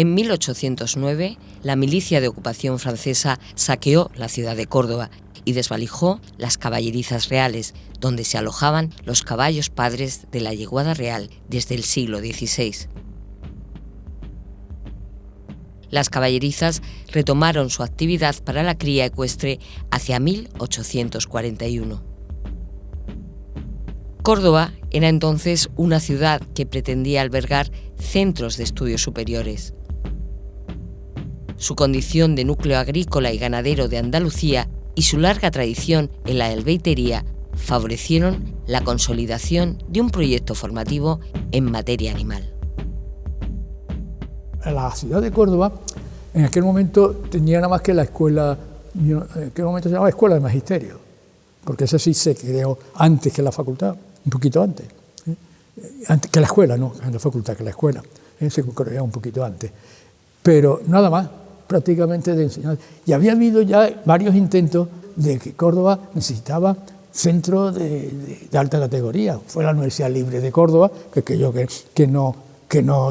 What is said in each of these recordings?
En 1809, la milicia de ocupación francesa saqueó la ciudad de Córdoba y desvalijó las caballerizas reales, donde se alojaban los caballos padres de la yeguada real desde el siglo XVI. Las caballerizas retomaron su actividad para la cría ecuestre hacia 1841. Córdoba era entonces una ciudad que pretendía albergar centros de estudios superiores. Su condición de núcleo agrícola y ganadero de Andalucía y su larga tradición en la helveitería favorecieron la consolidación de un proyecto formativo en materia animal. La ciudad de Córdoba en aquel momento tenía nada más que la escuela, en aquel momento se llamaba Escuela de Magisterio, porque esa sí se creó antes que la facultad, un poquito antes. Antes que la escuela, no la facultad, que la escuela. Se creó un poquito antes. Pero nada más, prácticamente de enseñanza. Y había habido ya varios intentos de que Córdoba necesitaba centros de alta categoría. Fue la Universidad Libre de Córdoba, que no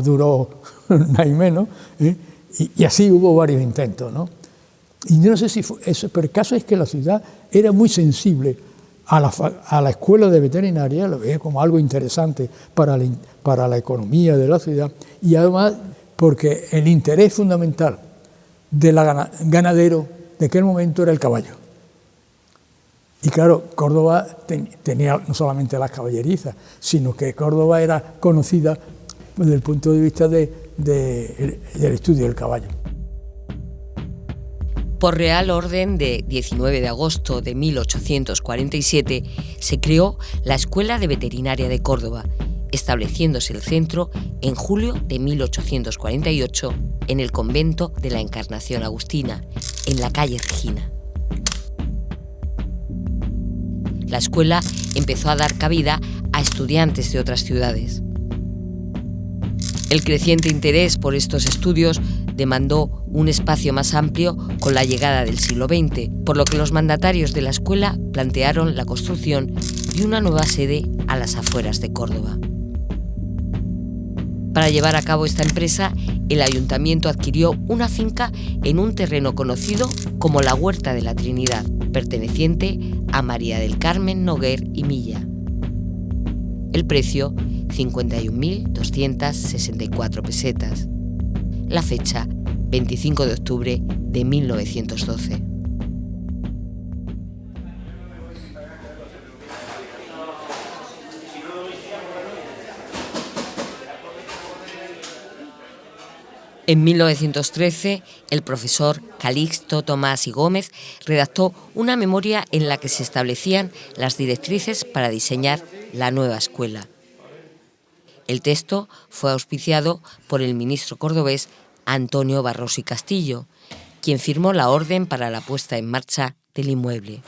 duró nada y menos, y así hubo varios intentos, ¿no? Y no sé si fue eso, pero el caso es que la ciudad era muy sensible a la escuela de veterinaria, lo veía como algo interesante para la economía de la ciudad, y además porque el interés fundamental del ganadero de aquel momento era el caballo. Y claro, Córdoba tenía no solamente las caballerizas, sino que Córdoba era conocida desde el punto de vista del estudio del caballo. Por Real Orden de 19 de agosto de 1847 se creó la Escuela de Veterinaria de Córdoba, estableciéndose el centro en julio de 1848 en el convento de la Encarnación Agustina, en la calle Regina. La escuela empezó a dar cabida a estudiantes de otras ciudades. El creciente interés por estos estudios demandó un espacio más amplio con la llegada del siglo XX, por lo que los mandatarios de la escuela plantearon la construcción de una nueva sede a las afueras de Córdoba. Para llevar a cabo esta empresa, el ayuntamiento adquirió una finca en un terreno conocido como la Huerta de la Trinidad, perteneciente a María del Carmen Noguer y Milla. El precio, 51.264 pesetas. La fecha, 25 de octubre de 1912. En 1913, el profesor Calixto Tomás y Gómez redactó una memoria en la que se establecían las directrices para diseñar la nueva escuela. El texto fue auspiciado por el ministro cordobés Antonio Barroso y Castillo, quien firmó la orden para la puesta en marcha del inmueble.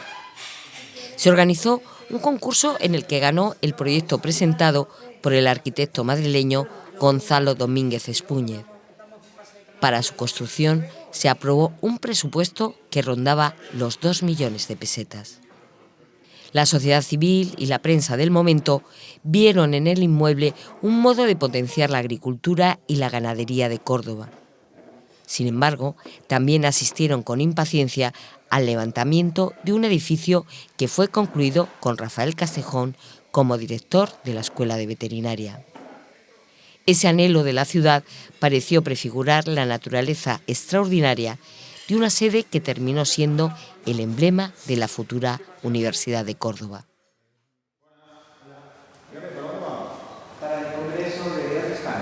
Se organizó un concurso en el que ganó el proyecto presentado por el arquitecto madrileño Gonzalo Domínguez Espúñez. Para su construcción se aprobó un presupuesto que rondaba los 2 millones de pesetas. La sociedad civil y la prensa del momento vieron en el inmueble un modo de potenciar la agricultura y la ganadería de Córdoba. Sin embargo, también asistieron con impaciencia al levantamiento de un edificio que fue concluido con Rafael Castejón como director de la Escuela de Veterinaria. Ese anhelo de la ciudad pareció prefigurar la naturaleza extraordinaria de una sede que terminó siendo el emblema de la futura Universidad de Córdoba. Para el Congreso de Fiscal.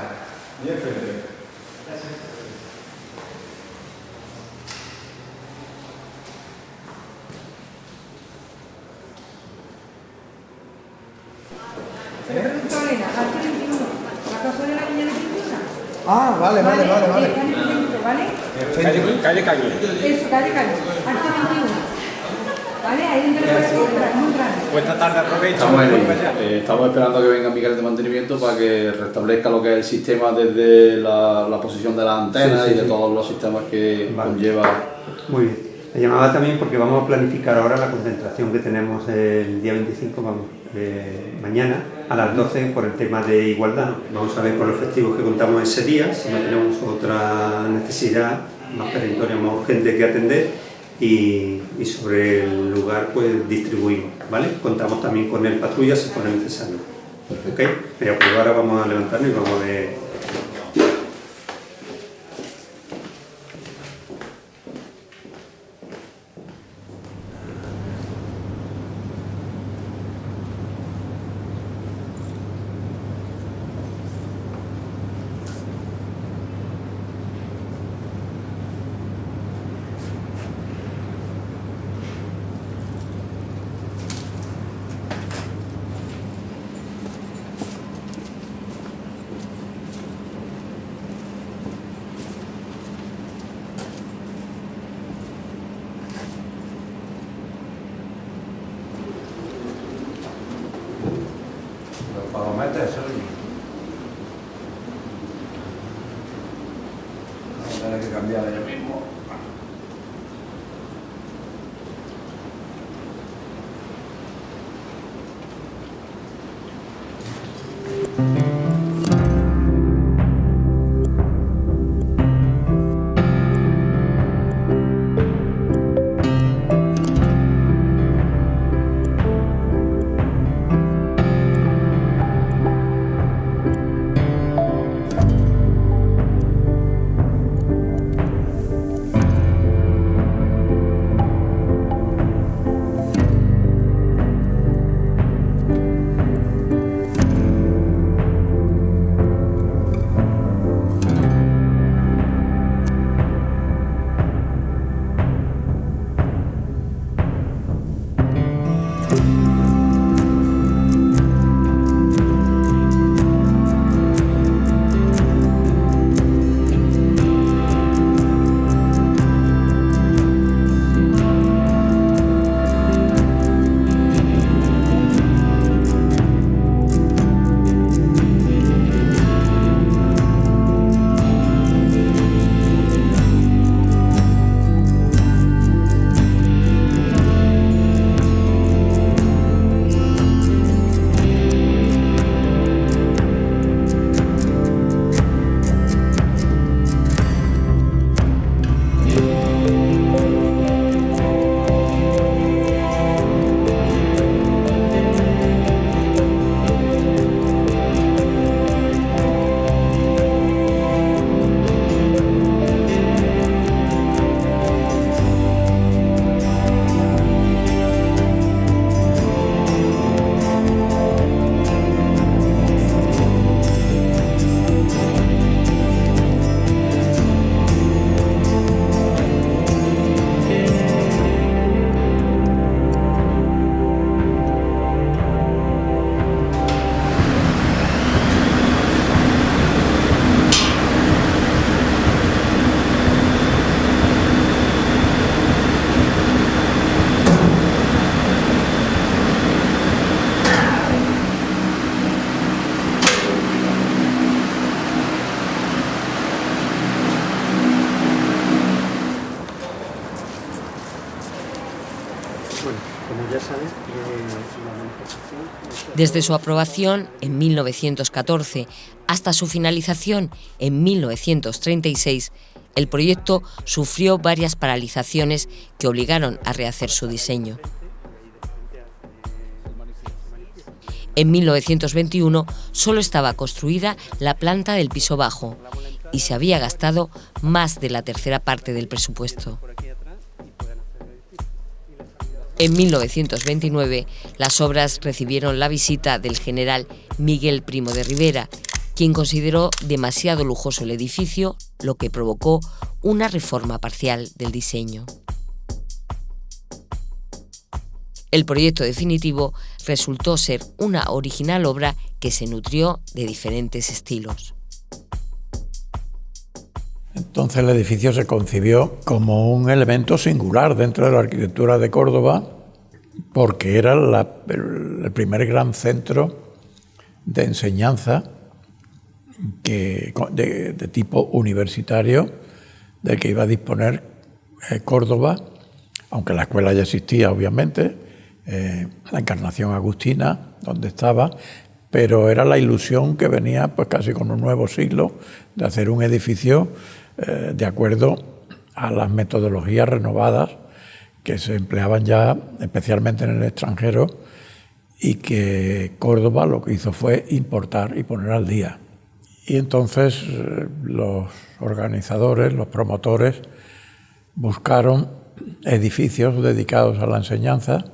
Se le preguntó a Elena, ¿al 21? ¿La casa de la niña de 21? Ah, vale. Está en el centro, ¿vale? Calle. Eso, calle. Al 21. ¿Vale? Ahí donde le puedes comprar, muy grande. Pues esta tarde aprovecho. Estamos esperando a que venga Miguel de mantenimiento para que restablezca lo que es el sistema desde la posición de las antenas y de todos los sistemas que conlleva. Muy bien. Le llamaba también porque vamos a planificar ahora la concentración que tenemos el día 25, mañana a las 12 por el tema de igualdad. Vamos a ver con los festivos que contamos ese día, si no tenemos otra necesidad más perentoria, más urgente que atender, y sobre el lugar pues distribuimos, ¿vale? Contamos también con el patrulla si fuera necesario. ¿Ok? Pero pues ahora vamos a levantarnos y vamos a ver. Palometas, oye. Vamos a tener que cambiar ellos mismos. Desde su aprobación en 1914 hasta su finalización en 1936, el proyecto sufrió varias paralizaciones que obligaron a rehacer su diseño. En 1921 solo estaba construida la planta del piso bajo y se había gastado más de la tercera parte del presupuesto. En 1929, las obras recibieron la visita del general Miguel Primo de Rivera, quien consideró demasiado lujoso el edificio, lo que provocó una reforma parcial del diseño. El proyecto definitivo resultó ser una original obra que se nutrió de diferentes estilos. Entonces el edificio se concibió como un elemento singular dentro de la arquitectura de Córdoba, porque era el primer gran centro de enseñanza de tipo universitario del que iba a disponer Córdoba aunque la escuela ya existía, obviamente, la Encarnación Agustina, donde estaba, pero era la ilusión que venía pues casi con un nuevo siglo de hacer un edificio de acuerdo a las metodologías renovadas que se empleaban ya especialmente en el extranjero y que Córdoba lo que hizo fue importar y poner al día. Y entonces los organizadores, los promotores, buscaron edificios dedicados a la enseñanza,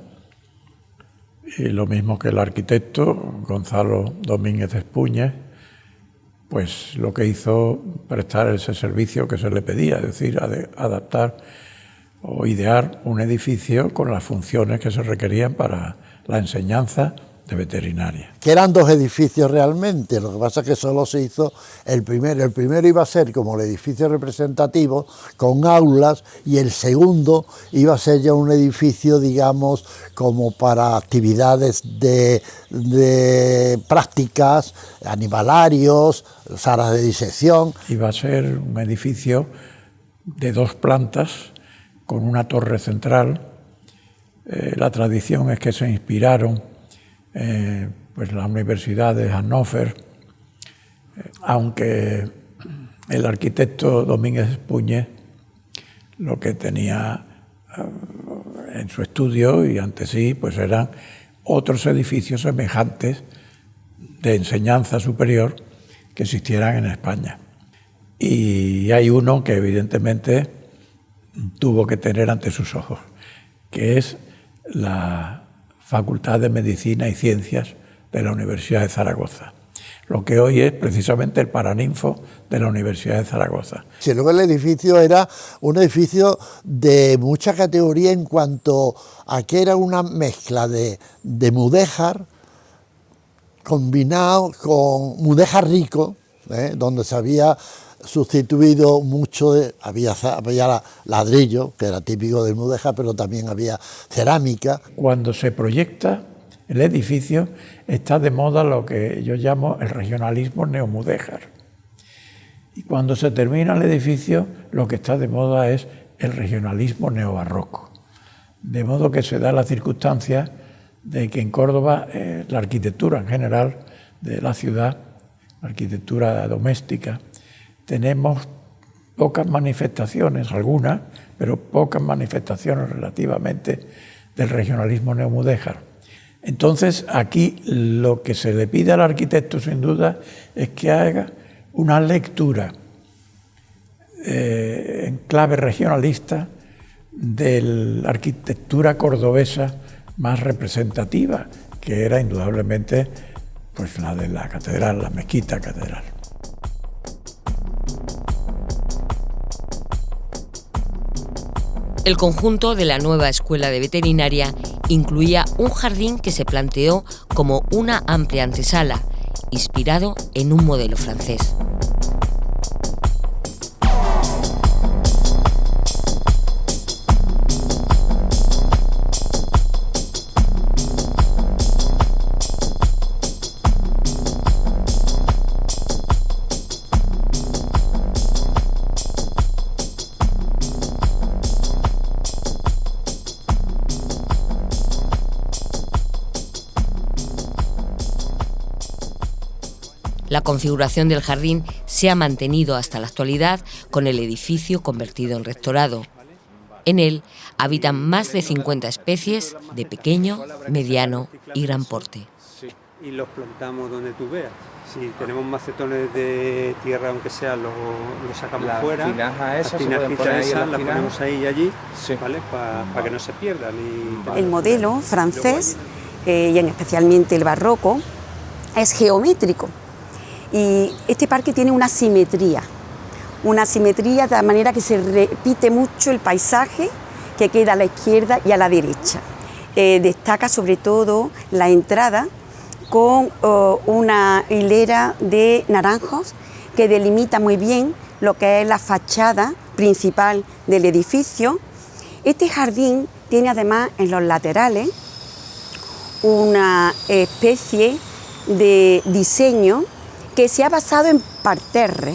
y lo mismo que el arquitecto Gonzalo Domínguez Espúñez, pues lo que hizo prestar ese servicio que se le pedía, es decir, adaptar o idear un edificio con las funciones que se requerían para la enseñanza de veterinaria. Que eran dos edificios realmente, lo que pasa es que solo se hizo el primero. El primero iba a ser como el edificio representativo, con aulas, y el segundo iba a ser ya un edificio, digamos, como para actividades de prácticas, animalarios, salas de disección. Iba a ser un edificio de 2 plantas, con una torre central. La tradición es que se inspiraron pues la Universidad de Hannover, aunque el arquitecto Domínguez Espúñez lo que tenía en su estudio y ante sí pues eran otros edificios semejantes de enseñanza superior que existieran en España. Y hay uno que evidentemente tuvo que tener ante sus ojos, que es la Facultad de Medicina y Ciencias de la Universidad de Zaragoza, lo que hoy es precisamente el Paraninfo de la Universidad de Zaragoza. Sí, luego el edificio era un edificio de mucha categoría en cuanto a que era una mezcla de mudéjar combinado con mudéjar rico, donde se había sustituido mucho, había ladrillo, que era típico del mudéjar, pero también había cerámica. Cuando se proyecta el edificio está de moda lo que yo llamo el regionalismo neomudéjar. Y cuando se termina el edificio lo que está de moda es el regionalismo neobarroco. De modo que se da la circunstancia de que en Córdoba la arquitectura en general de la ciudad, la arquitectura doméstica, tenemos pocas manifestaciones, algunas, pero pocas manifestaciones relativamente del regionalismo neomudéjar. Entonces, aquí lo que se le pide al arquitecto, sin duda, es que haga una lectura en clave regionalista de la arquitectura cordobesa más representativa, que era indudablemente pues, la de la catedral, la mezquita catedral. El conjunto de la nueva escuela de veterinaria incluía un jardín que se planteó como una amplia antesala, inspirado en un modelo francés. La configuración del jardín se ha mantenido hasta la actualidad con el edificio convertido en rectorado. En él habitan más de 50 especies de pequeño, mediano y gran porte. Y los plantamos donde tú veas. Si tenemos macetones de tierra, aunque sea, lo sacamos fuera. Las tinajitas esas las ponemos ahí y allí, sí, ¿vale? Para que no se pierdan. El modelo francés, y especialmente el barroco, es geométrico. Y este parque tiene una simetría de la manera que se repite mucho el paisaje que queda a la izquierda y a la derecha. Destaca sobre todo la entrada con una hilera de naranjos que delimita muy bien lo que es la fachada principal del edificio. Este jardín tiene además en los laterales una especie de diseño que se ha basado en parterre.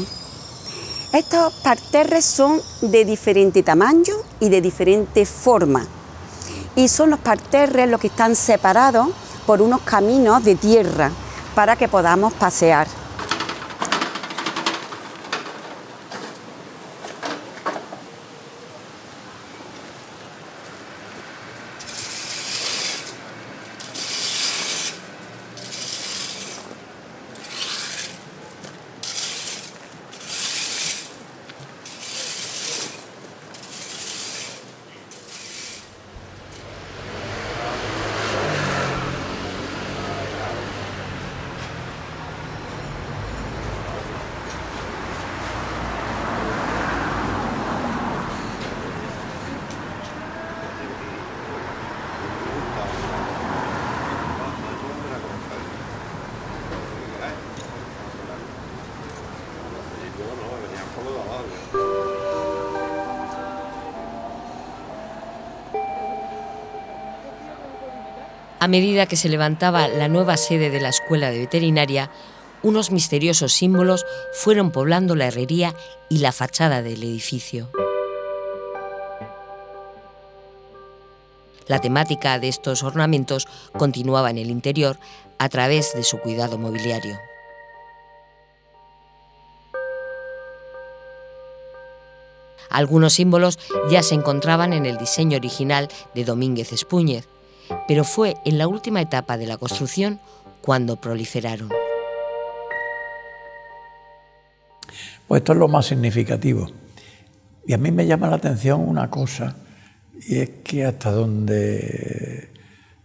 Estos parterres son de diferente tamaño y de diferente forma. Y son los parterres los que están separados por unos caminos de tierra para que podamos pasear. A medida que se levantaba la nueva sede de la Escuela de Veterinaria, unos misteriosos símbolos fueron poblando la herrería y la fachada del edificio. La temática de estos ornamentos continuaba en el interior a través de su cuidado mobiliario. Algunos símbolos ya se encontraban en el diseño original de Domínguez Espúñez, pero fue en la última etapa de la construcción cuando proliferaron. Pues esto es lo más significativo. Y a mí me llama la atención una cosa, y es que hasta donde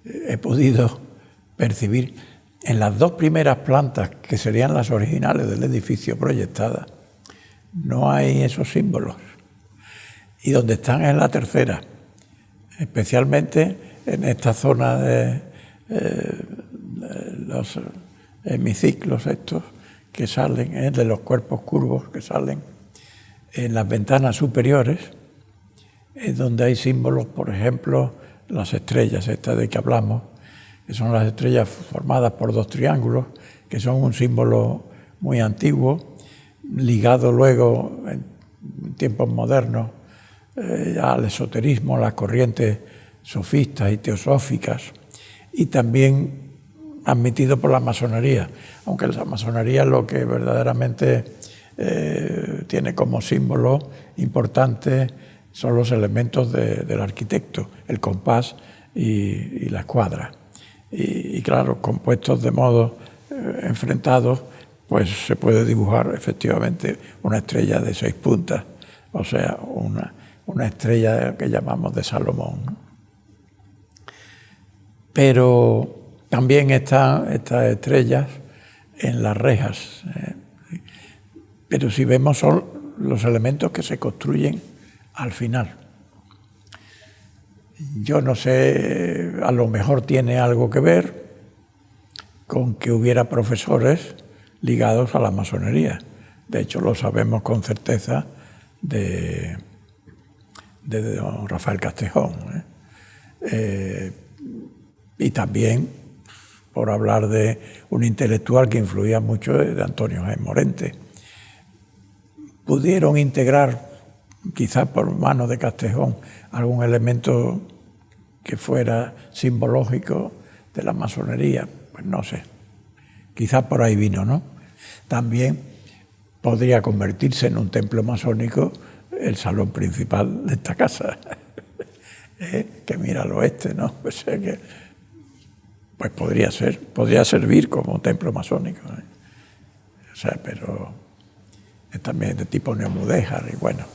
he podido percibir, en las dos primeras plantas, que serían las originales del edificio proyectadas, no hay esos símbolos. Y donde están es en la tercera, especialmente en esta zona de los hemiciclos estos que salen, de los cuerpos curvos que salen en las ventanas superiores, es donde hay símbolos, por ejemplo, las estrellas estas de que hablamos, que son las estrellas formadas por dos triángulos, que son un símbolo muy antiguo, ligado luego en tiempos modernos al esoterismo, las corrientes sofistas y teosóficas, y también admitido por la masonería, aunque la masonería lo que verdaderamente tiene como símbolo importante son los elementos del arquitecto, el compás y la escuadra. Y claro, compuestos de modo enfrentados, pues se puede dibujar efectivamente una estrella de 6 puntas, o sea, una estrella que llamamos de Salomón, ¿no? Pero también están estas estrellas en las rejas. Pero si vemos son los elementos que se construyen al final. Yo no sé, a lo mejor tiene algo que ver con que hubiera profesores ligados a la masonería. De hecho, lo sabemos con certeza de don Rafael Castejón. Y también, por hablar de un intelectual que influía mucho, de Antonio G. Morente. Pudieron integrar, quizás por mano de Castejón, algún elemento que fuera simbológico de la masonería, pues no sé, quizás por ahí vino, ¿no? También podría convertirse en un templo masónico el salón principal de esta casa, que mira al oeste, ¿no? Pues podría servir como templo masónico, ¿eh? O sea, pero es también de tipo neomudéjar y bueno.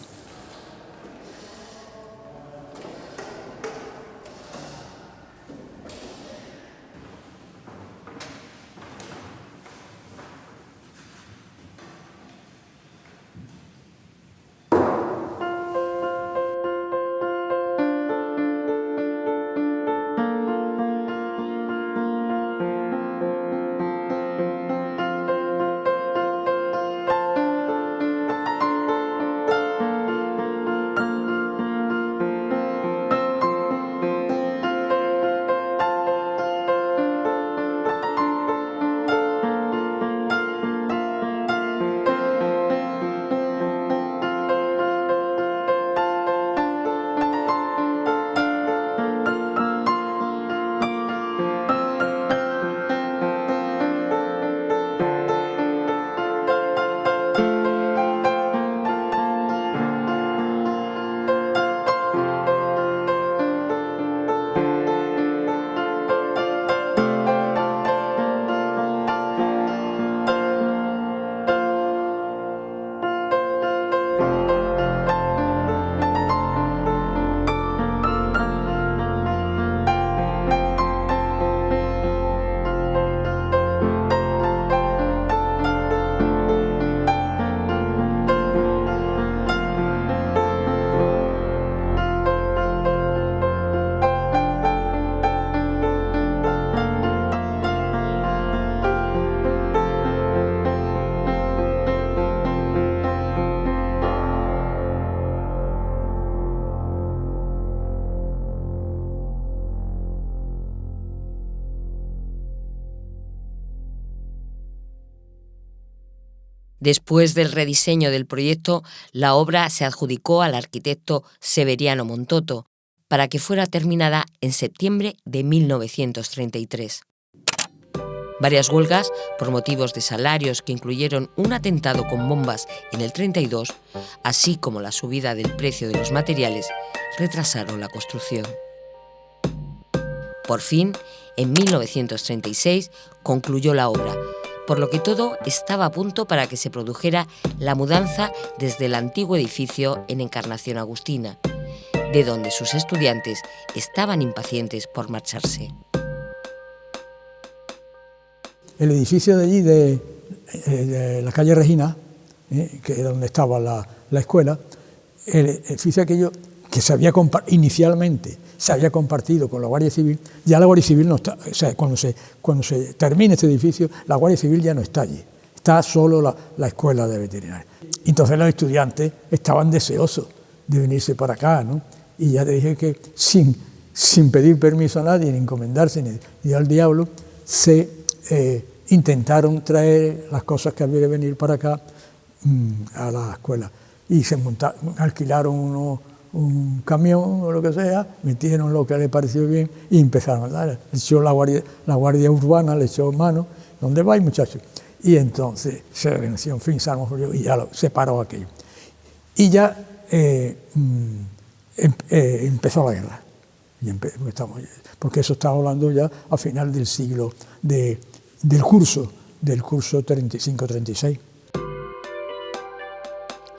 Después del rediseño del proyecto, la obra se adjudicó al arquitecto Severiano Montoto para que fuera terminada en septiembre de 1933. Varias huelgas, por motivos de salarios que incluyeron un atentado con bombas en el 32, así como la subida del precio de los materiales, retrasaron la construcción. Por fin, en 1936, concluyó la obra, por lo que todo estaba a punto para que se produjera la mudanza desde el antiguo edificio en Encarnación Agustina, de donde sus estudiantes estaban impacientes por marcharse. El edificio de allí, de la calle Regina, que era donde estaba la escuela, el edificio aquello que inicialmente se había compartido con la Guardia Civil, ya la Guardia Civil no está, o sea, cuando se termine este edificio, la Guardia Civil ya no está allí, está solo la escuela de veterinaria. Entonces los estudiantes estaban deseosos de venirse para acá, ¿no? Y ya te dije que sin pedir permiso a nadie, ni encomendarse, ni al diablo, se intentaron traer las cosas que había que venir para acá a la escuela. Y se alquilaron un camión o lo que sea, metieron lo que les pareció bien y empezaron a dar. Le echó la guardia urbana, le echó mano, ¿dónde vais, muchachos? Y entonces se organizó, en fin, y ya se paró aquello. Y ya empezó la guerra. Porque eso estaba hablando ya a final del siglo, del curso 35-36.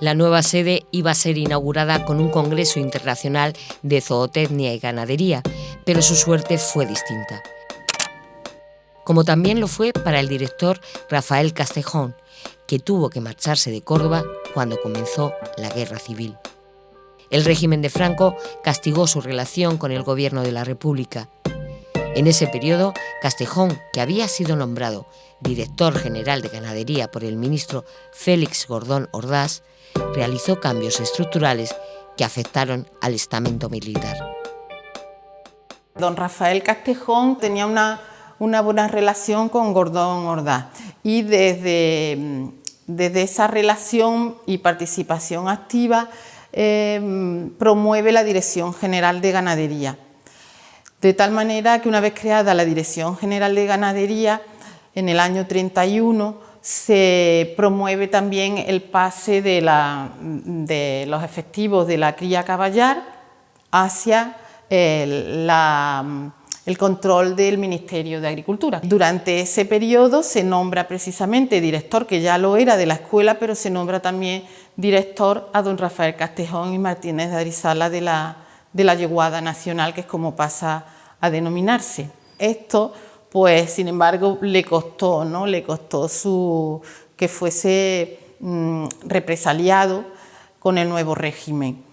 La nueva sede iba a ser inaugurada con un congreso internacional de zootecnia y ganadería, pero su suerte fue distinta. Como también lo fue para el director Rafael Castejón, que tuvo que marcharse de Córdoba cuando comenzó la Guerra Civil. El régimen de Franco castigó su relación con el gobierno de la República. En ese periodo, Castejón, que había sido nombrado director general de ganadería por el ministro Félix Gordón Ordaz, realizó cambios estructurales que afectaron al estamento militar. Don Rafael Castejón tenía una buena relación con Gordón Ordaz y desde esa relación y participación activa promueve la Dirección General de Ganadería. De tal manera que una vez creada la Dirección General de Ganadería, en el año 31 se promueve también el pase de los efectivos de la cría caballar hacia el control del Ministerio de Agricultura. Durante ese periodo se nombra precisamente director, que ya lo era de la escuela, pero se nombra también director a don Rafael Castejón y Martínez de Arizala de la Yeguada Nacional, que es como pasa a denominarse. Esto, pues, sin embargo, le costó, ¿no? Le costó que fuese represaliado con el nuevo régimen.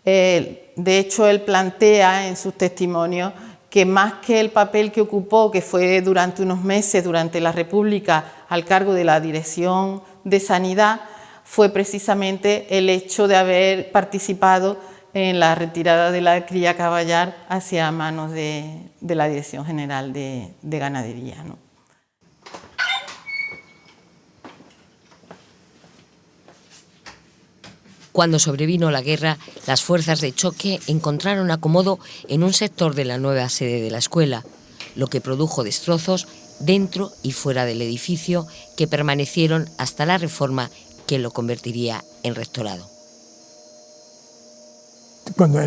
De hecho, él plantea en sus testimonios que más que el papel que ocupó, que fue durante unos meses, durante la República, al cargo de la Dirección de Sanidad, fue precisamente el hecho de haber participado en la retirada de la cría caballar hacia manos de la Dirección General de Ganadería, ¿no? Cuando sobrevino la guerra, las fuerzas de choque encontraron acomodo en un sector de la nueva sede de la escuela, lo que produjo destrozos dentro y fuera del edificio que permanecieron hasta la reforma que lo convertiría en rectorado. Cuando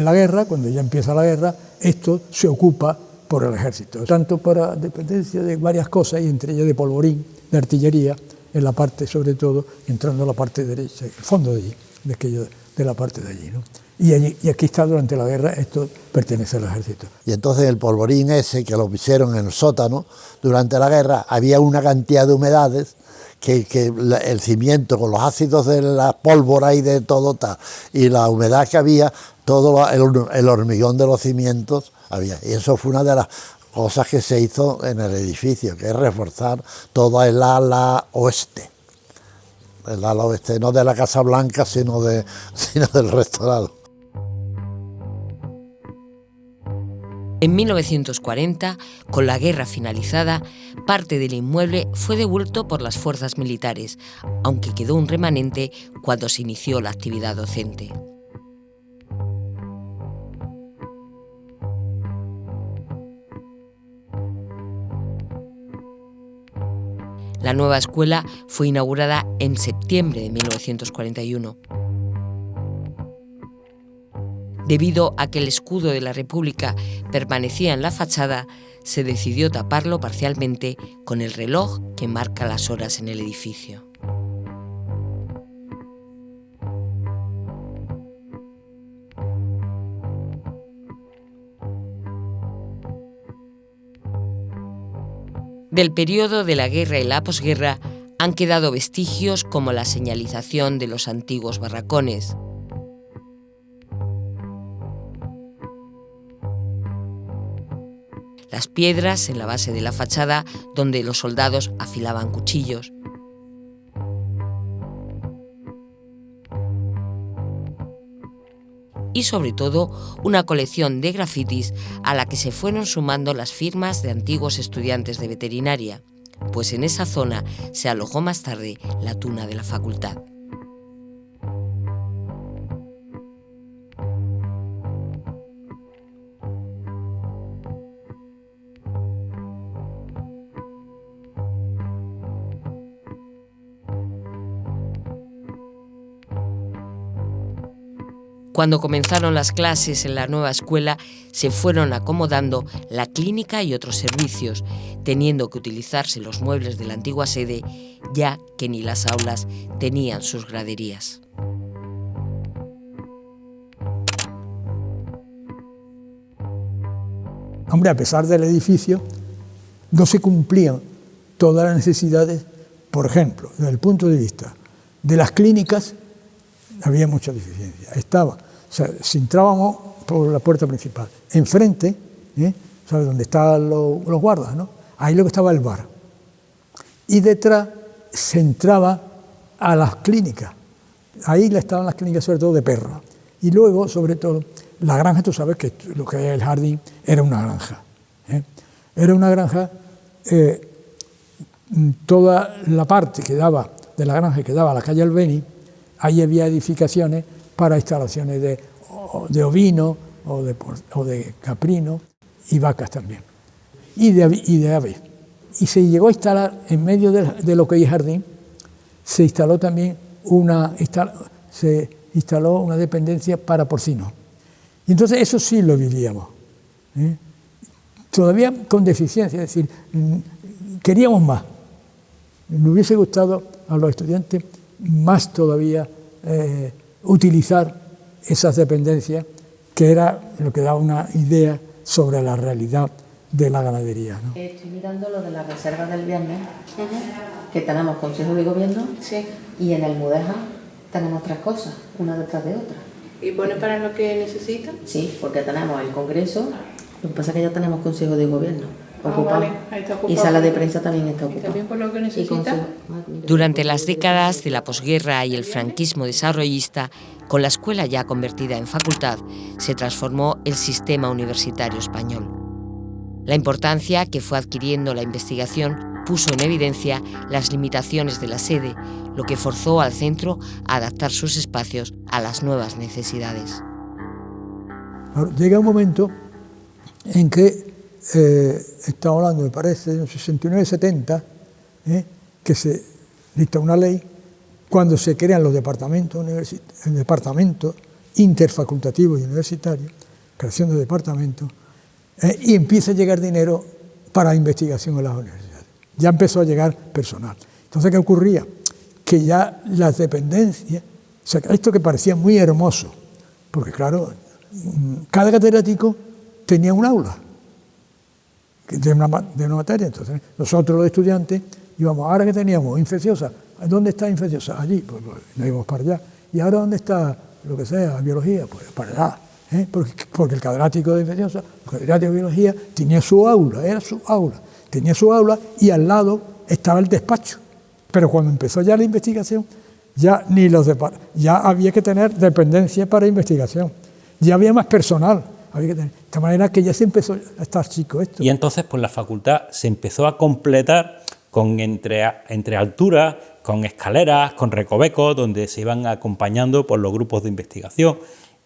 ya empieza la guerra, esto se ocupa por el ejército, tanto para dependencia de varias cosas, y entre ellas de polvorín, de artillería, en la parte, sobre todo, entrando a la parte derecha, el fondo de allí, de la parte de allí, ¿no? Y aquí está durante la guerra, esto pertenece al ejército. Y entonces el polvorín ese, que lo pusieron en el sótano, durante la guerra había una cantidad de humedades que el cimiento, con los ácidos de la pólvora y de todo tal, y la humedad que había, todo el hormigón de los cimientos había. Y eso fue una de las cosas que se hizo en el edificio, que es reforzar todo el ala oeste. El ala oeste, no de la Casa Blanca, sino del rectorado. En 1940, con la guerra finalizada, parte del inmueble fue devuelto por las fuerzas militares, aunque quedó un remanente cuando se inició la actividad docente. La nueva escuela fue inaugurada en septiembre de 1941. Debido a que el escudo de la República permanecía en la fachada, se decidió taparlo parcialmente con el reloj que marca las horas en el edificio. Del periodo de la guerra y la posguerra han quedado vestigios como la señalización de los antiguos barracones, las piedras en la base de la fachada donde los soldados afilaban cuchillos, y sobre todo una colección de grafitis a la que se fueron sumando las firmas de antiguos estudiantes de veterinaria, pues en esa zona se alojó más tarde la tuna de la facultad. Cuando comenzaron las clases en la nueva escuela, se fueron acomodando la clínica y otros servicios, teniendo que utilizarse los muebles de la antigua sede, ya que ni las aulas tenían sus graderías. Hombre, a pesar del edificio, no se cumplían todas las necesidades. Por ejemplo, desde el punto de vista de las clínicas, había mucha deficiencia. Si entrábamos por la puerta principal, enfrente, ¿sabes dónde estaban los guardas, ¿no? Ahí lo que estaba el bar. Y detrás se entraba a las clínicas. Ahí estaban las clínicas, sobre todo de perros. Y luego, sobre todo, la granja, tú sabes que lo que es el jardín era una granja. Era una granja, toda la parte que daba de la granja que daba a la calle Albeni, ahí había edificaciones para instalaciones de ovino o de caprino y vacas también, y de aves. Y se llegó a instalar, en medio de lo que es jardín, se instaló también una dependencia para porcinos. Y entonces eso sí lo vivíamos, todavía con deficiencia, es decir, queríamos más. Me hubiese gustado a los estudiantes más todavía utilizar esas dependencias, que era lo que daba una idea sobre la realidad de la ganadería, ¿no? Estoy mirando lo de la reserva del viernes, que tenemos Consejo de Gobierno, y en el Mudeja tenemos 3 cosas, una detrás de otra. ¿Y pone para lo que necesitan? Sí, porque tenemos el Congreso, lo que pasa es que ya tenemos Consejo de Gobierno ocupado, vale. Ahí está ocupado. Y sala de prensa también está ocupada. ¿Y también por lo que necesita? Durante las décadas de la posguerra y el franquismo desarrollista, con la escuela ya convertida en facultad, se transformó el sistema universitario español. La importancia que fue adquiriendo la investigación puso en evidencia las limitaciones de la sede, lo que forzó al centro a adaptar sus espacios a las nuevas necesidades. Llega un momento en que estamos hablando, me parece, en 69-70, que se dicta una ley cuando se crean los departamentos interfacultativos y universitarios, creación de departamentos, y empieza a llegar dinero para investigación en las universidades. Ya empezó a llegar personal. Entonces, ¿qué ocurría? Que ya las dependencias, o sea, esto que parecía muy hermoso, porque claro, cada catedrático tenía un aula de una materia. Entonces, nosotros los estudiantes íbamos, ahora que teníamos infecciosa, ¿dónde está infecciosa? Allí, pues nos íbamos para allá. ¿Y ahora dónde está lo que sea, biología? Pues para allá. Porque el catedrático de infecciosa, el catedrático de biología, tenía su aula, era su aula. Tenía su aula y al lado estaba el despacho. Pero cuando empezó ya la investigación, ya había que tener dependencia para investigación. Ya había más personal. había que tener. De esta manera que ya se empezó a estar chico esto. Y entonces pues la facultad se empezó a completar con entre alturas, con escaleras, con recovecos, donde se iban acompañando por los grupos de investigación.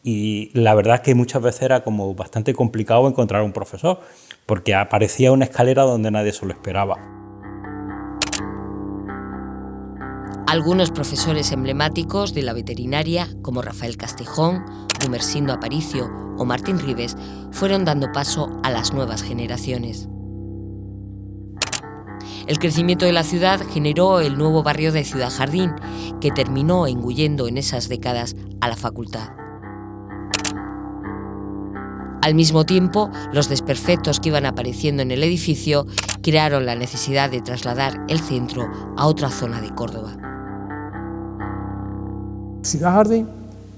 Y la verdad es que muchas veces era como bastante complicado encontrar un profesor, porque aparecía una escalera donde nadie se lo esperaba. Algunos profesores emblemáticos de la veterinaria, como Rafael Castejón, Gumersindo Aparicio o Martín Ribes, fueron dando paso a las nuevas generaciones. El crecimiento de la ciudad generó el nuevo barrio de Ciudad Jardín, que terminó engullendo en esas décadas a la facultad. Al mismo tiempo, los desperfectos que iban apareciendo en el edificio crearon la necesidad de trasladar el centro a otra zona de Córdoba. Ciudad Jardín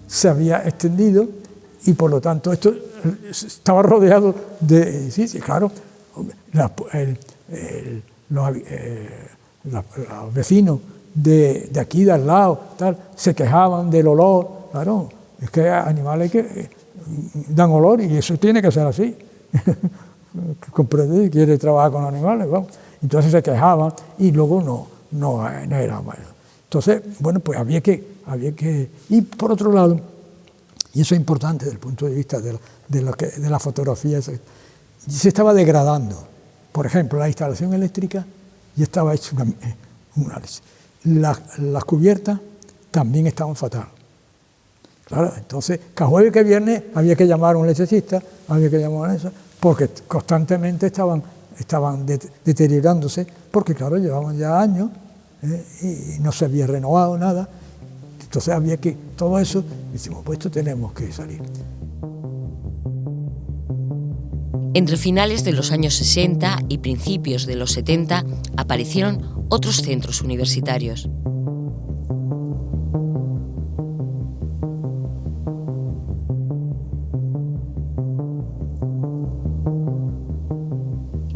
se había extendido y por lo tanto esto estaba rodeado de edificios. Claro, los vecinos de aquí, de al lado, tal, se quejaban del olor. Claro, es que hay animales que dan olor y eso tiene que ser así. Comprende, quiere trabajar con animales, vamos. Entonces se quejaban y luego no era bueno. Entonces, bueno, pues había que... Y por otro lado, y eso es importante desde el punto de vista de la fotografía, se estaba degradando. Por ejemplo, la instalación eléctrica ya estaba hecha las cubiertas también estaban fatal. Claro, entonces, cada jueves que viernes había que llamar a un electricista, había que llamar a eso, porque constantemente estaban deteriorándose, porque claro, llevaban ya años y no se había renovado nada. Entonces había que, todo eso, decimos, pues esto tenemos que salir. Entre finales de los años 60 y principios de los 70 aparecieron otros centros universitarios.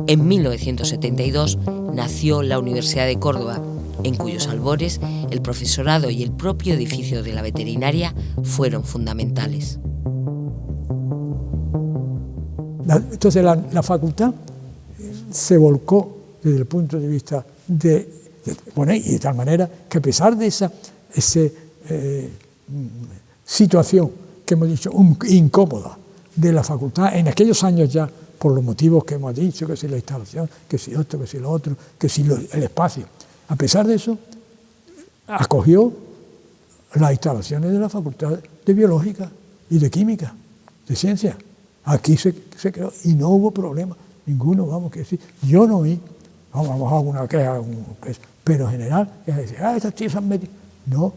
En 1972 nació la Universidad de Córdoba, en cuyos albores el profesorado y el propio edificio de la veterinaria fueron fundamentales. Entonces la facultad se volcó desde el punto de vista bueno, y de tal manera que a pesar de esa situación que hemos dicho incómoda de la facultad en aquellos años ya, por los motivos que hemos dicho, que si la instalación, que si esto, que si lo otro, que si el espacio. A pesar de eso, acogió las instalaciones de la Facultad de Biológica y de Química, de Ciencia. Aquí se creó y no hubo problema ninguno, vamos, que decir. Yo no oí, vamos a alguna queja, pero en general, es decir, estas tías han metido. No,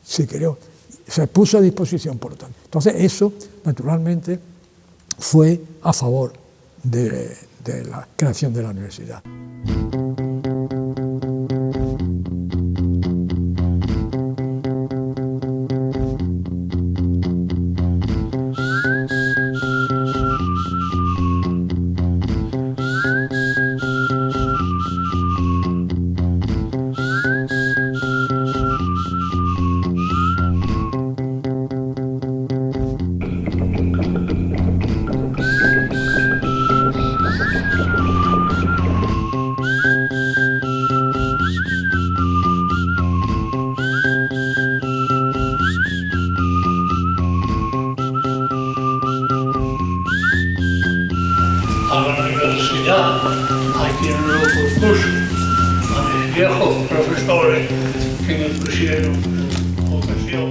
se creó, se puso a disposición, por lo tanto. Entonces, eso, naturalmente, fue a favor de la creación de la universidad. Hay quien lo pospuso a mis viejos profesores que me pusieron vocación.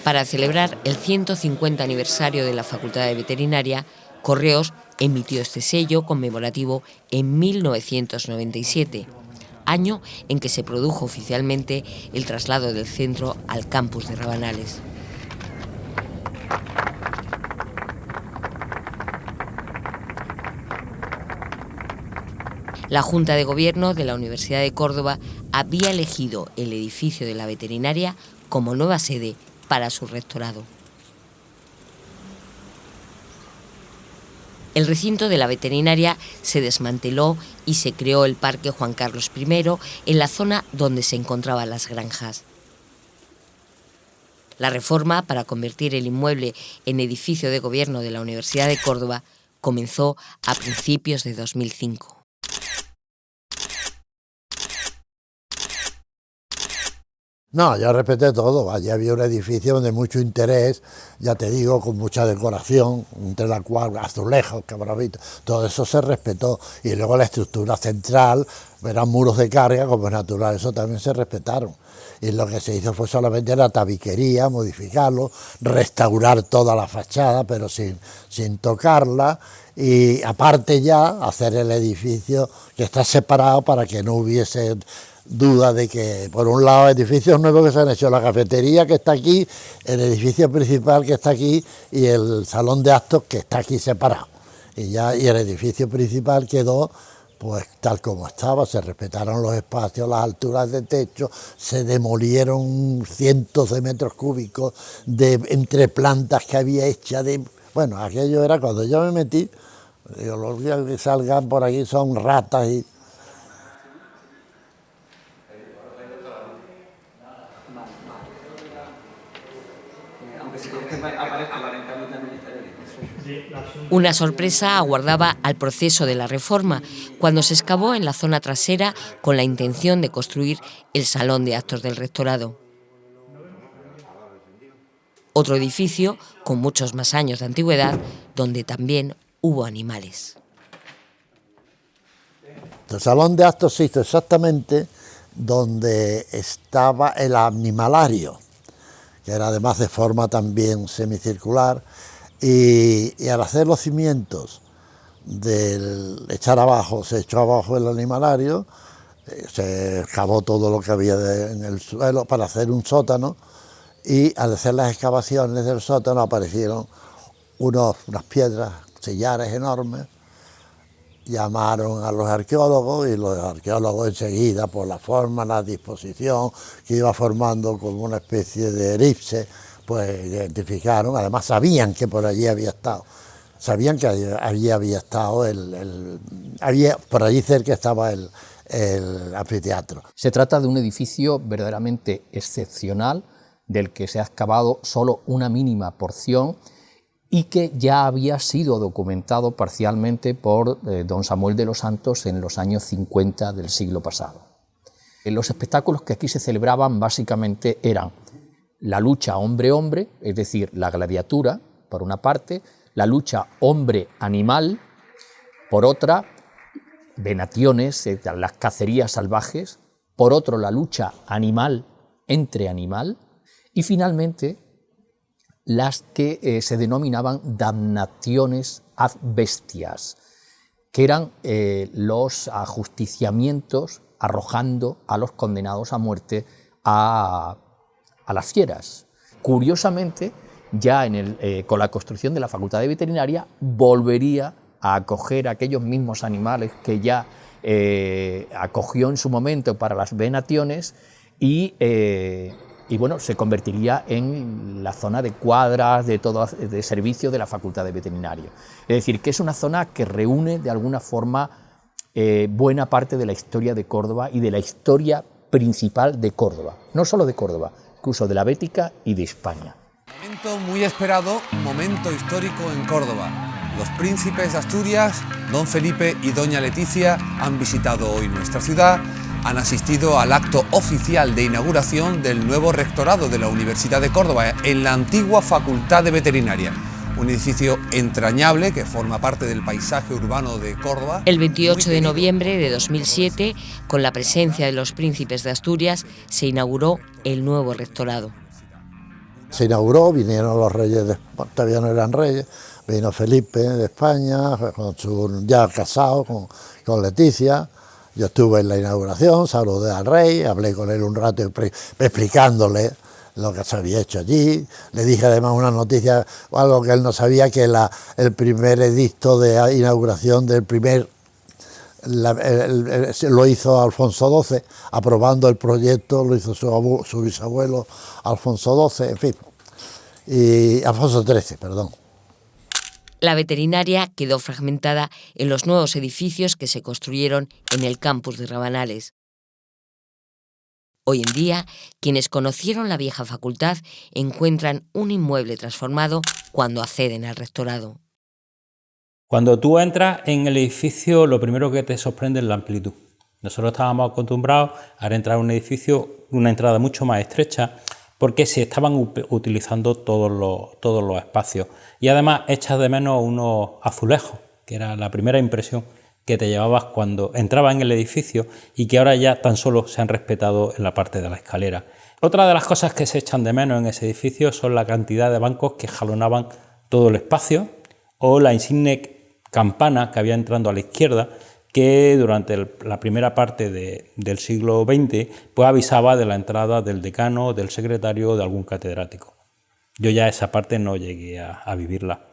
Para celebrar el 150 aniversario de la Facultad de Veterinaria, Correos emitió este sello conmemorativo en 1997, año en que se produjo oficialmente el traslado del centro al campus de Rabanales. La Junta de Gobierno de la Universidad de Córdoba había elegido el edificio de la veterinaria como nueva sede para su rectorado. El recinto de la veterinaria se desmanteló y se creó el Parque Juan Carlos I en la zona donde se encontraban las granjas. La reforma para convertir el inmueble en edificio de gobierno de la Universidad de Córdoba comenzó a principios de 2005. No, yo respeté todo. Allí había un edificio de mucho interés, ya te digo, con mucha decoración, entre la cual azulejos, cabrovitos, todo eso se respetó. Y luego la estructura central, eran muros de carga, como es natural, eso también se respetaron. Y lo que se hizo fue solamente la tabiquería, modificarlo, restaurar toda la fachada, pero sin tocarla. Y aparte ya, hacer el edificio que está separado para que no hubiese duda de que, por un lado, edificios nuevos que se han hecho, la cafetería que está aquí, el edificio principal que está aquí y el salón de actos que está aquí separado. Y el edificio principal quedó pues tal como estaba, se respetaron los espacios, las alturas de techo, se demolieron cientos de metros cúbicos de entre plantas que había hechas de... Bueno, aquello era cuando yo me metí, digo, los días que salgan por aquí son ratas y... Una sorpresa aguardaba al proceso de la reforma, cuando se excavó en la zona trasera con la intención de construir el salón de actos del rectorado. Otro edificio, con muchos más años de antigüedad, donde también hubo animales. El salón de actos se hizo exactamente donde estaba el animalario, que era además de forma también semicircular, y al hacer los cimientos, se echó abajo el animalario, se excavó todo lo que había en el suelo para hacer un sótano, y al hacer las excavaciones del sótano aparecieron unas piedras, sillares enormes. Llamaron a los arqueólogos y los arqueólogos enseguida, por la forma, la disposición que iba formando como una especie de elipse, pues identificaron, además sabían que por allí había estado, sabían que allí había estado por allí cerca estaba el anfiteatro. Se trata de un edificio verdaderamente excepcional, del que se ha excavado solo una mínima porción y que ya había sido documentado parcialmente por don Samuel de los Santos en los años 50 del siglo pasado. Los espectáculos que aquí se celebraban básicamente eran la lucha hombre-hombre, es decir, la gladiatura, por una parte, la lucha hombre-animal, por otra, venaciones, las cacerías salvajes, por otro, la lucha animal entre animal, y finalmente las que se denominaban damnaciones ad bestias, que eran los ajusticiamientos arrojando a los condenados a muerte a las fieras. Curiosamente, ya con la construcción de la Facultad de Veterinaria, volvería a acoger aquellos mismos animales que ya acogió en su momento para las venaciones y bueno, se convertiría en la zona de cuadras de servicio de la Facultad de Veterinaria. Es decir, que es una zona que reúne de alguna forma buena parte de la historia de Córdoba y de la historia principal de Córdoba, no solo de Córdoba, incluso de la Bética y de España. Momento muy esperado, momento histórico en Córdoba. Los príncipes de Asturias, don Felipe y doña Leticia, han visitado hoy nuestra ciudad, han asistido al acto oficial de inauguración del nuevo rectorado de la Universidad de Córdoba en la antigua Facultad de Veterinaria. Un edificio entrañable que forma parte del paisaje urbano de Córdoba. El 28 de noviembre de 2007, con la presencia de los príncipes de Asturias, se inauguró el nuevo rectorado. Se inauguró, vinieron los reyes, todavía no eran reyes, Vino Felipe de España, ya casado con Leticia. Yo estuve en la inauguración, saludé al rey, hablé con él un rato explicándole lo que se había hecho allí. Le dije además una noticia, algo que él no sabía, que el primer edicto de inauguración del primer lo hizo Alfonso XII, aprobando el proyecto, lo hizo su bisabuelo Alfonso XII, en fin, y Alfonso XIII, perdón. La veterinaria quedó fragmentada en los nuevos edificios que se construyeron en el campus de Rabanales. Hoy en día, quienes conocieron la vieja facultad encuentran un inmueble transformado cuando acceden al rectorado. Cuando tú entras en el edificio, lo primero que te sorprende es la amplitud. Nosotros estábamos acostumbrados a entrar a un edificio, una entrada mucho más estrecha, porque se estaban utilizando todos los espacios. Y además echas de menos unos azulejos, que era la primera impresión que te llevabas cuando entrabas en el edificio y que ahora ya tan solo se han respetado en la parte de la escalera. Otra de las cosas que se echan de menos en ese edificio son la cantidad de bancos que jalonaban todo el espacio o la insigne campana que había entrando a la izquierda, que durante la primera parte del siglo XX pues avisaba de la entrada del decano, del secretario o de algún catedrático. Yo ya esa parte no llegué a vivirla.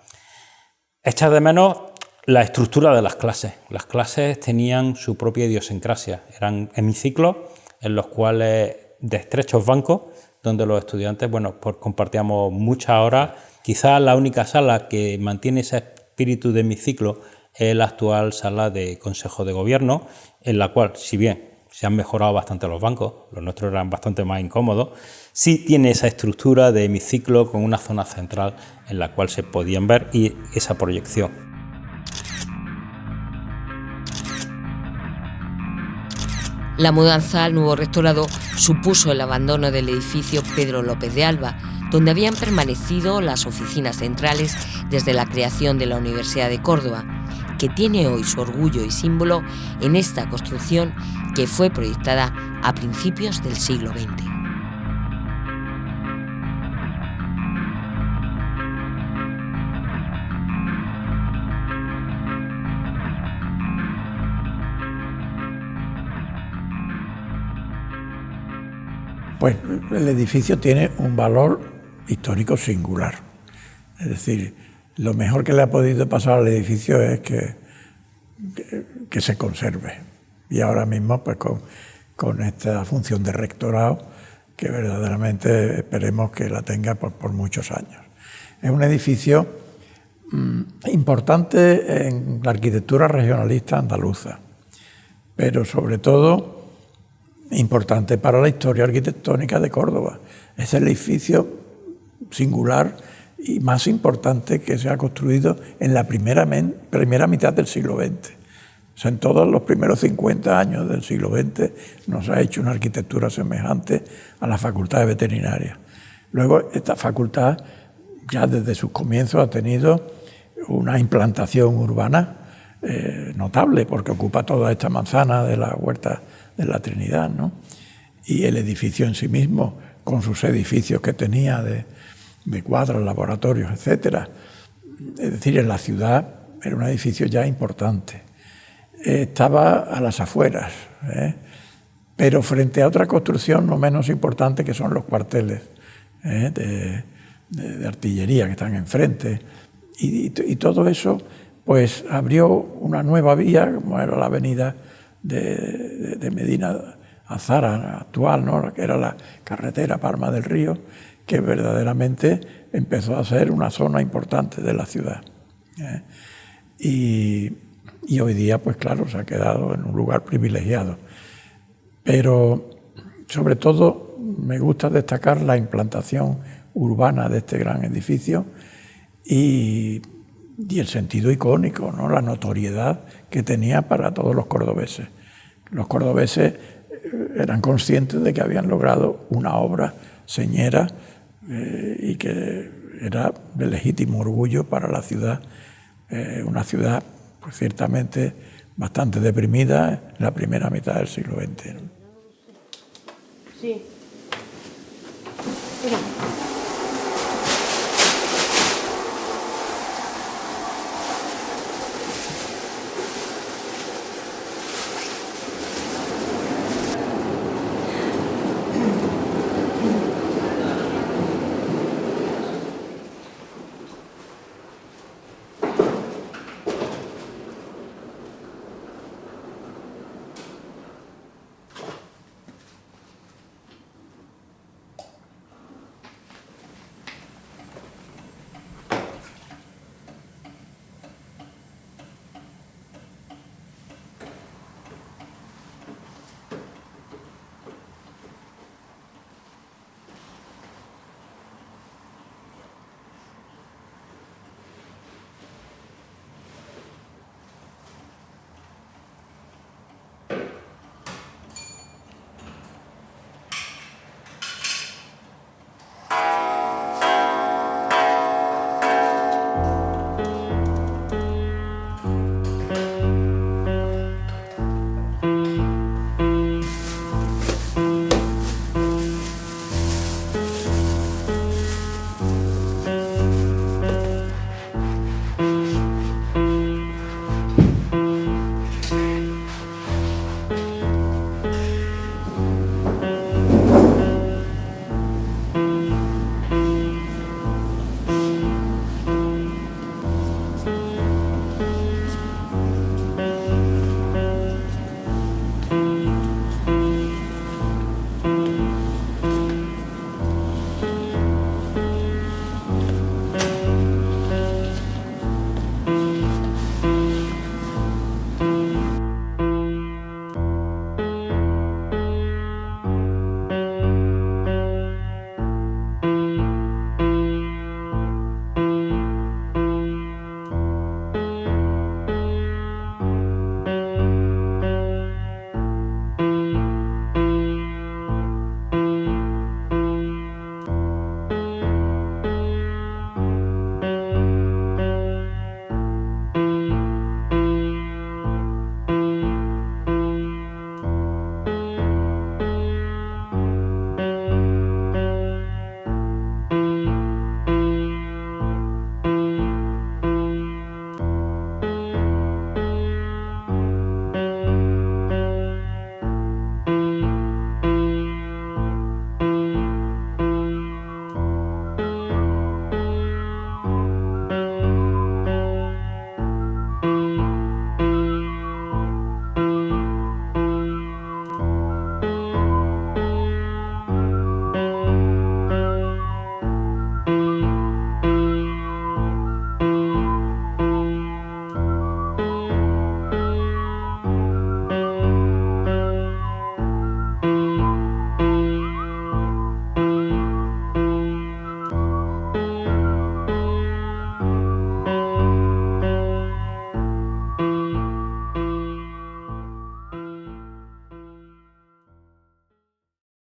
Echas de menos la estructura de las clases. Las clases tenían su propia idiosincrasia. Eran hemiciclos en los cuales de estrechos bancos, donde los estudiantes pues compartíamos muchas horas. Quizás la única sala que mantiene ese espíritu de hemiciclo es la actual sala de Consejo de Gobierno, en la cual, si bien se han mejorado bastante los bancos, los nuestros eran bastante más incómodos, sí tiene esa estructura de hemiciclo con una zona central en la cual se podían ver y esa proyección. La mudanza al nuevo rectorado supuso el abandono del edificio Pedro López de Alba, donde habían permanecido las oficinas centrales desde la creación de la Universidad de Córdoba, que tiene hoy su orgullo y símbolo en esta construcción que fue proyectada a principios del siglo XX. Pues el edificio tiene un valor histórico singular. Es decir, lo mejor que le ha podido pasar al edificio es que se conserve. Y ahora mismo, pues con esta función de rectorado, que verdaderamente esperemos que la tenga por muchos años. Es un edificio importante en la arquitectura regionalista andaluza, pero sobre todo importante para la historia arquitectónica de Córdoba. Es el edificio singular y más importante que se ha construido en la primera mitad del siglo XX. O sea, en todos los primeros 50 años del siglo XX no se ha hecho una arquitectura semejante a la Facultad de Veterinaria. Luego, esta facultad ya desde sus comienzos ha tenido una implantación urbana notable, porque ocupa toda esta manzana de la Huerta de la Trinidad, ¿no? Y el edificio en sí mismo, con sus edificios que tenía de cuadras, laboratorios, etcétera. Es decir, en la ciudad era un edificio ya importante. Estaba a las afueras, pero frente a otra construcción no menos importante, que son los cuarteles de artillería que están enfrente. Y todo eso pues abrió una nueva vía, como era la avenida de Medina Azara actual, ¿no? Que era la carretera Palma del Río, que verdaderamente empezó a ser una zona importante de la ciudad. Y hoy día, pues claro, se ha quedado en un lugar privilegiado. Pero sobre todo me gusta destacar la implantación urbana de este gran edificio y el sentido icónico, ¿no? La notoriedad que tenía para todos los cordobeses. Los cordobeses eran conscientes de que habían logrado una obra señera y que era de legítimo orgullo para la ciudad, una ciudad pues, ciertamente bastante deprimida en la primera mitad del siglo XX, ¿no? Sí.